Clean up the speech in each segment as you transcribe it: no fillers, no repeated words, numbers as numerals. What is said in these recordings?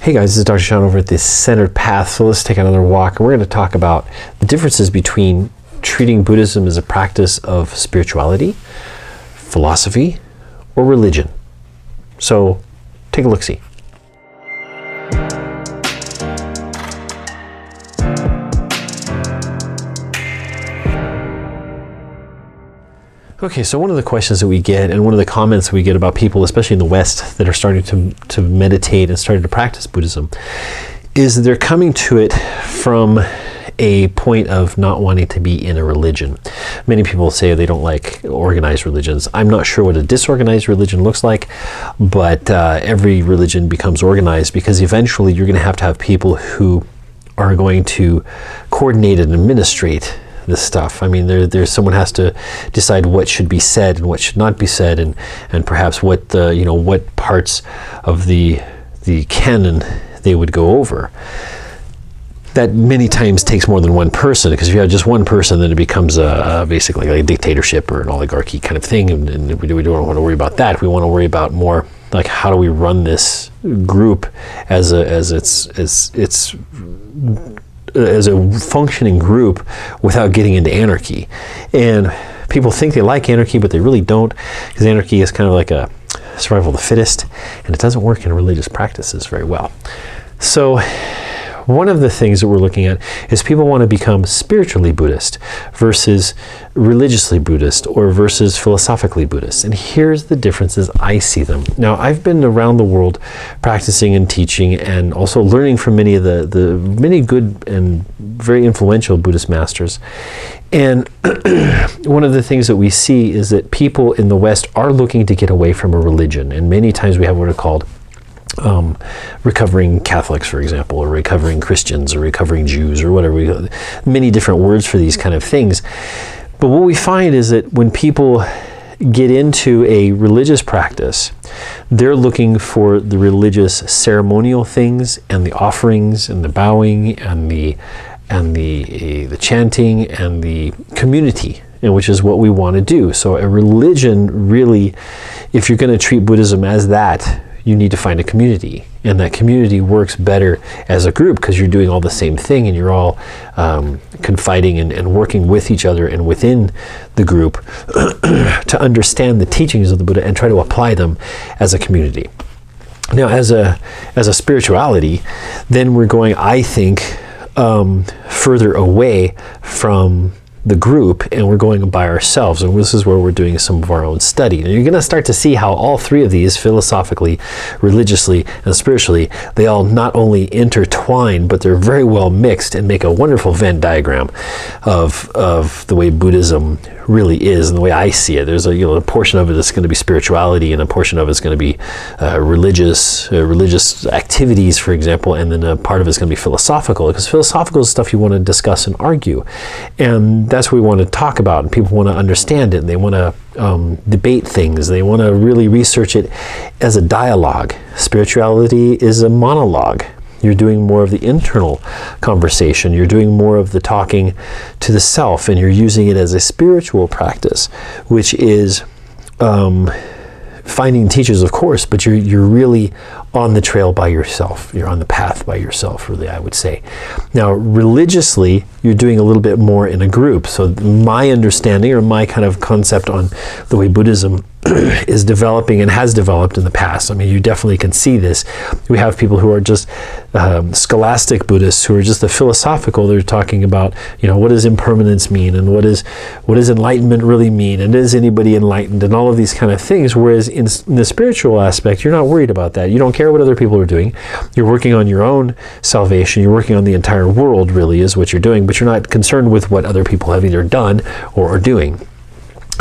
Hey guys, this is Dr. Sean over at the Centered Path. So let's take another walk, and we're going to talk about the differences between treating Buddhism as a practice of spirituality, philosophy, or religion. So take a look-see. Okay, so one of the questions that we get, and one of the comments that we get about people, especially in the West, that are starting to meditate and starting to practice Buddhism, is that they're coming to it from a point of not wanting to be in a religion. Many people say they don't like organized religions. I'm not sure what a disorganized religion looks like, but every religion becomes organized because eventually you're going to have people who are going to coordinate and administrate this stuff. I mean, there's someone has to decide what should be said and what should not be said, and perhaps what what parts of the canon they would go over. That many times takes more than one person, because if you have just one person, then it becomes basically like a dictatorship or an oligarchy kind of thing, and we don't want to worry about that. We want to worry about more like, how do we run this group as a functioning group without getting into anarchy. And people think they like anarchy, but they really don't, because anarchy is kind of like a survival of the fittest, and it doesn't work in religious practices very well. So one of the things that we're looking at is people want to become spiritually Buddhist versus religiously Buddhist, or versus philosophically Buddhist. And here's the differences I see them. Now, I've been around the world practicing and teaching, and also learning from many of the many good and very influential Buddhist masters. And one of the things that we see is that people in the West are looking to get away from a religion. And many times we have what are called recovering Catholics, for example, or recovering Christians, or recovering Jews, or whatever. Many different words for these kind of things. But what we find is that when people get into a religious practice, they're looking for the religious ceremonial things, and the offerings, and the bowing, and the chanting, and the community, and which is what we want to do. So a religion, really, if you're going to treat Buddhism as that, you need to find a community, and that community works better as a group, because you're doing all the same thing, and you're all confiding and working with each other and within the group to understand the teachings of the Buddha and try to apply them as a community. Now, as a spirituality, then we're going, I think, further away from the group, and we're going by ourselves, and this is where we're doing some of our own study. And you're going to start to see how all three of these, philosophically, religiously, and spiritually, they all not only intertwine, but they're very well mixed and make a wonderful Venn diagram of the way Buddhism really is, and the way I see it. There's a portion of it that's going to be spirituality, and a portion of it's going to be religious activities, for example, and then a part of it's going to be philosophical, because philosophical is stuff you want to discuss and argue, and that's what we want to talk about, and people want to understand it, and they want to debate things. They want to really research it as a dialogue. Spirituality is a monologue. You're doing more of the internal conversation. You're doing more of the talking to the self, and you're using it as a spiritual practice, which is finding teachers, of course, but you're really on the trail by yourself. You're on the path by yourself, really, I would say. Now, religiously, you're doing a little bit more in a group. So my understanding, or my kind of concept on the way Buddhism is developing and has developed in the past. I mean, you definitely can see this. We have people who are just scholastic Buddhists, who are just the philosophical. They're talking about, what does impermanence mean, and what does enlightenment really mean, and is anybody enlightened, and all of these kind of things. Whereas in the spiritual aspect, you're not worried about that. You don't care what other people are doing. You're working on your own salvation. You're working on the entire world, really, is what you're doing, but you're not concerned with what other people have either done or are doing.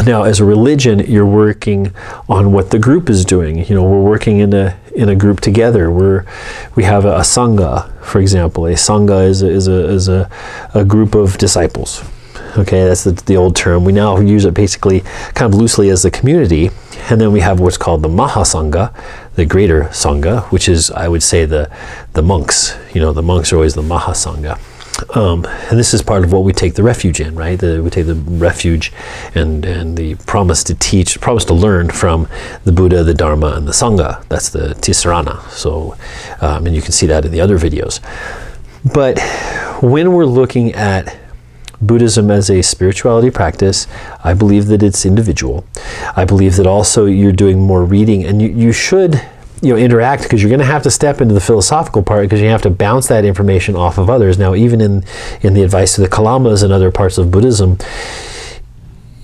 Now, as a religion, you're working on what the group is doing. We're working in a group together. We have a sangha, for example. A sangha is a group of disciples. Okay, that's the old term. We now use it basically kind of loosely as the community. And then we have what's called the Mahasangha, the greater Sangha, which is, I would say, the monks. The monks are always the Mahasangha. And this is part of what we take the refuge in, right? We take the refuge and the promise to teach, promise to learn from the Buddha, the Dharma, and the Sangha. That's the Tisarana. So, and you can see that in the other videos. But when we're looking at Buddhism as a spirituality practice, I believe that it's individual. I believe that also you're doing more reading, and you should interact, because you're going to have to step into the philosophical part, because you have to bounce that information off of others. Now, even in the advice to the Kalamas and other parts of Buddhism,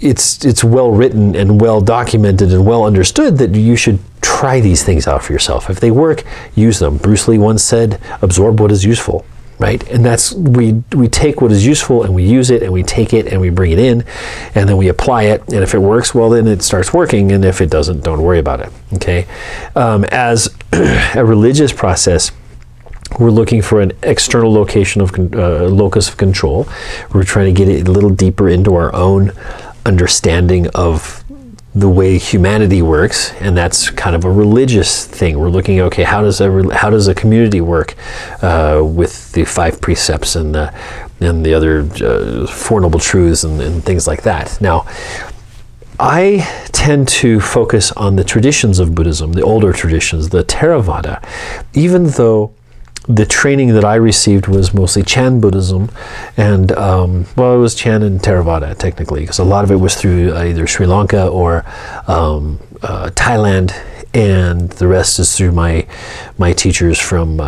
it's well written and well documented and well understood that you should try these things out for yourself. If they work, use them. Bruce Lee once said, absorb what is useful. Right? And that's, we take what is useful and we use it, and we take it and we bring it in, and then we apply it. And if it works, well, then it starts working. And if it doesn't, don't worry about it. Okay. As a religious process, we're looking for an external location of locus of control. We're trying to get it a little deeper into our own understanding of the way humanity works, and that's kind of a religious thing. We're looking, okay, how does a community work with the 5 precepts and the other 4 noble truths and things like that. Now, I tend to focus on the traditions of Buddhism, the older traditions, the Theravada, even though the training that I received was mostly Chan Buddhism, and well, it was Chan and Theravada technically, because a lot of it was through either Sri Lanka or Thailand, and the rest is through my teachers from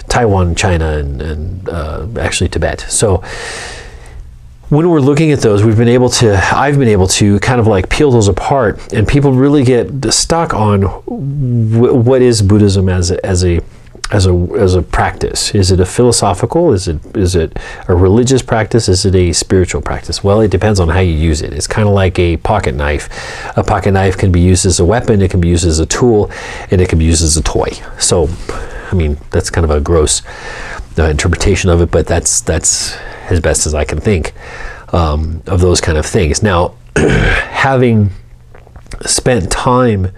Taiwan, China, and actually Tibet. So when we're looking at those, I've been able to kind of like peel those apart, and people really get stuck on what is Buddhism as a practice. Is it a philosophical? Is it a religious practice? Is it a spiritual practice? Well, it depends on how you use it. It's kind of like a pocket knife. A pocket knife can be used as a weapon, it can be used as a tool, and it can be used as a toy. So, I mean, that's kind of a gross interpretation of it, but that's as best as I can think of those kind of things. Now, having spent time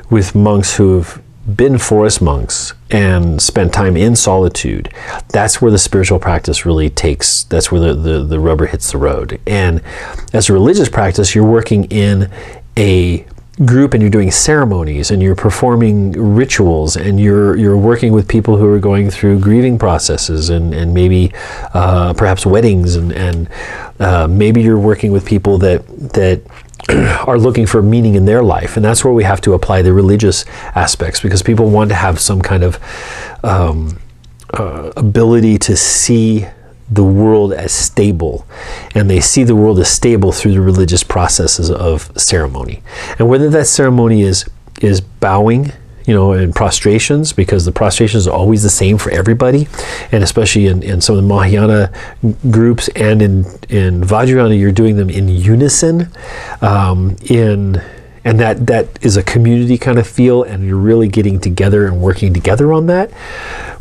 with monks who've been forest monks and spent time in solitude, that's where the spiritual practice really takes, that's where the rubber hits the road. And as a religious practice, you're working in a group, and you're doing ceremonies, and you're performing rituals, and you're working with people who are going through grieving processes, and maybe perhaps weddings, and maybe you're working with people that are looking for meaning in their life. And that's where we have to apply the religious aspects, because people want to have some kind of ability to see the world as stable, and they see the world as stable through the religious processes of ceremony. And whether that ceremony is bowing, and prostrations, because the prostrations are always the same for everybody, and especially in some of the Mahayana groups, and in Vajrayana, you're doing them in unison, and that is a community kind of feel, and you're really getting together and working together on that.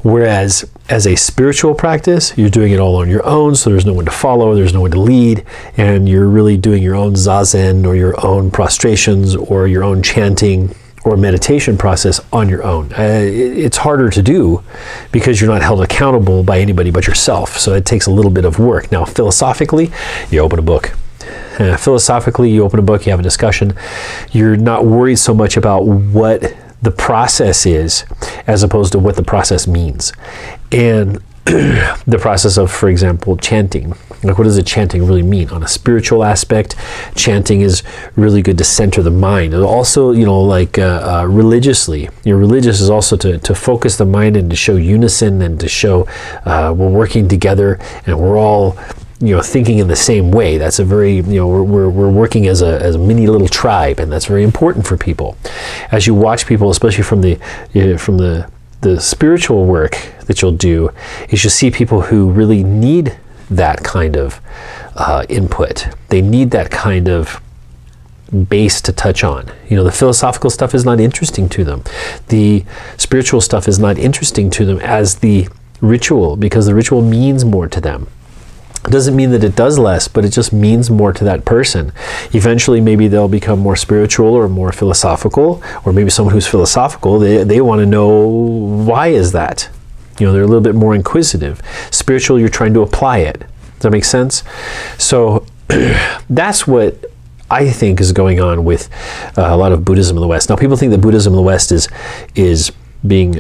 Whereas as a spiritual practice, you're doing it all on your own, so there's no one to follow, there's no one to lead, and you're really doing your own zazen, or your own prostrations, or your own chanting or meditation process on your own. It's harder to do because you're not held accountable by anybody but yourself, so it takes a little bit of work. Now, philosophically, you open a book. Philosophically, you open a book, you have a discussion. You're not worried so much about what the process is as opposed to what the process means. And the process of, for example, chanting. Like, what does a chanting really mean? On a spiritual aspect, chanting is really good to center the mind. And also, religiously, religious is also to focus the mind and to show unison, and to show we're working together, and we're all thinking in the same way. That's a very, we're working as a mini little tribe, and that's very important for people. As you watch people, especially from the spiritual work that you'll do, is you'll see people who really need that kind of input. They need that kind of base to touch on. The philosophical stuff is not interesting to them. The spiritual stuff is not interesting to them as the ritual, because the ritual means more to them. It doesn't mean that it does less, but it just means more to that person. Eventually, maybe they'll become more spiritual or more philosophical, or maybe someone who's philosophical, they want to know, why is that? You know, they're a little bit more inquisitive. Spiritual, you're trying to apply it. Does that make sense? So that's what I think is going on with a lot of Buddhism in the West. Now, people think that Buddhism in the West is being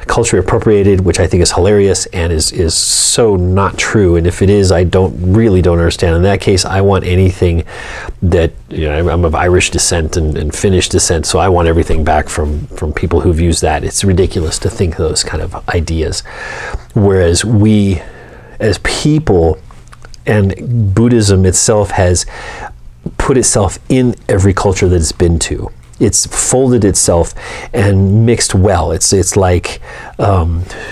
culturally appropriated, which I think is hilarious and is so not true. And if it is, I really don't understand. In that case, I want anything that, you know, I'm of Irish descent and Finnish descent, so I want everything back from people who've used that. It's ridiculous to think those kind of ideas. Whereas we, as people, and Buddhism itself has put itself in every culture that it's been to. It's folded itself and mixed well. It's like you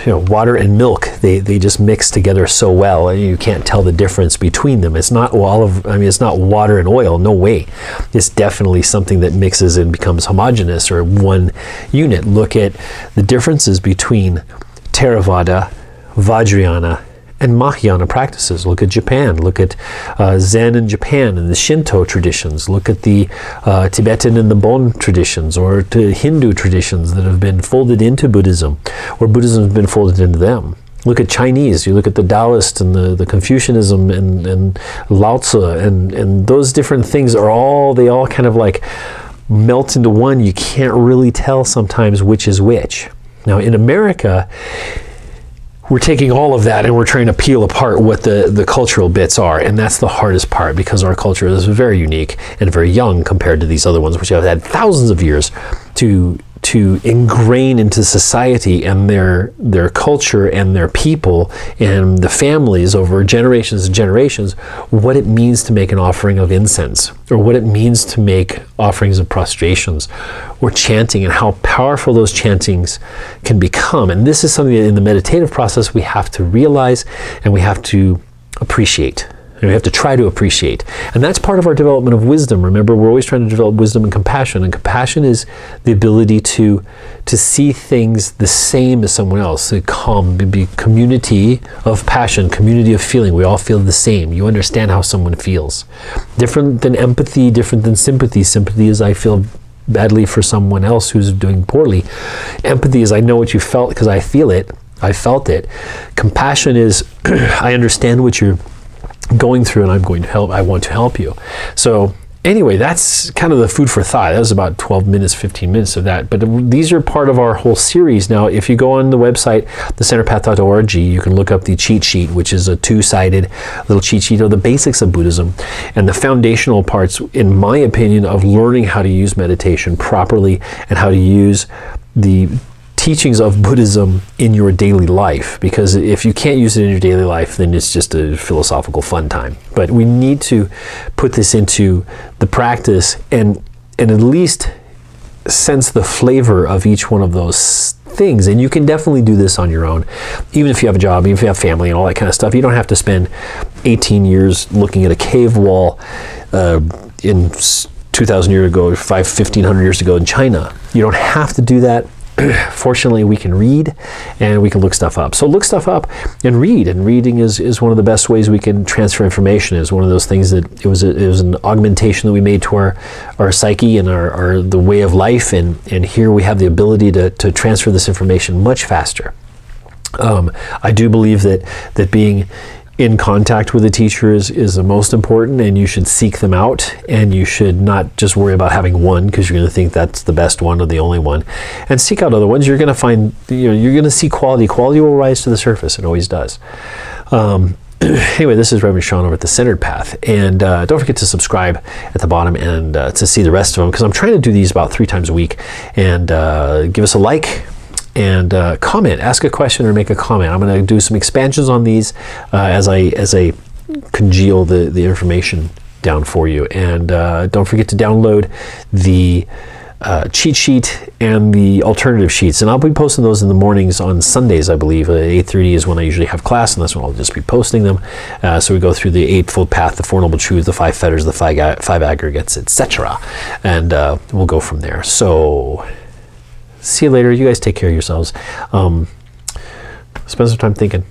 know, water and milk. They just mix together so well, and you can't tell the difference between them. It's not it's not water and oil. No way. It's definitely something that mixes and becomes homogeneous, or one unit. Look at the differences between Theravada, Vajrayana, and Mahayana practices. Look at Japan. Look at Zen in Japan and the Shinto traditions. Look at the Tibetan and the Bon traditions, or to Hindu traditions that have been folded into Buddhism, or Buddhism has been folded into them. Look at Chinese. You look at the Taoist and the Confucianism and Lao Tzu, and those different things they all kind of like melt into one. You can't really tell sometimes which is which. Now in America, we're taking all of that and we're trying to peel apart what the cultural bits are, and that's the hardest part, because our culture is very unique and very young compared to these other ones, which have had thousands of years to ingrain into society and their culture and their people and the families over generations and generations, what it means to make an offering of incense, or what it means to make offerings of prostrations or chanting, and how powerful those chantings can become. And this is something that in the meditative process we have to realize and we have to appreciate. And we have to try to appreciate. And that's part of our development of wisdom. Remember, we're always trying to develop wisdom and compassion. And compassion is the ability to see things the same as someone else. A community of passion, community of feeling. We all feel the same. You understand how someone feels. Different than empathy, different than sympathy. Sympathy is I feel badly for someone else who's doing poorly. Empathy is I know what you felt because I feel it. I felt it. Compassion is I understand what you're going through and I'm going to help. I want to help you. So anyway, that's kind of the food for thought. That was about 12 minutes, 15 minutes of that. But these are part of our whole series. Now, if you go on the website, thecenterpath.org, you can look up the cheat sheet, which is a two-sided little cheat sheet of the basics of Buddhism and the foundational parts, in my opinion, of learning how to use meditation properly and how to use the teachings of Buddhism in your daily life. Because if you can't use it in your daily life, then it's just a philosophical fun time. But we need to put this into the practice and at least sense the flavor of each one of those things. And you can definitely do this on your own, even if you have a job, even if you have family and all that kind of stuff. You don't have to spend 18 years looking at a cave wall in 2,000 years ago, 1,500 years ago in China. You don't have to do that. Fortunately, we can read and we can look stuff up. So look stuff up and read. And reading is one of the best ways we can transfer information. It's one of those things that it was an augmentation that we made to our psyche and the way of life. And here we have the ability to transfer this information much faster. I do believe that being in contact with a teacher is the most important, and you should seek them out, and you should not just worry about having one because you're going to think that's the best one or the only one, and seek out other ones. You're going to find, you're going to see quality. Quality will rise to the surface. It always does. Anyway, this is Reverend Sean over at The Centered Path, and don't forget to subscribe at the bottom and to see the rest of them, because I'm trying to do these about 3 times a week. And give us a like and comment, ask a question or make a comment. I'm going to do some expansions on these as I congeal the information down for you. And don't forget to download the cheat sheet and the alternative sheets, and I'll be posting those in the mornings on Sundays, I believe. 8:30 is when I usually have class, and that's when I'll just be posting them. So we go through the 8-fold path, the 4 noble truths, the 5 fetters, the 5 aggregates, etc. And we'll go from there. So see you later. You guys take care of yourselves. Spend some time thinking.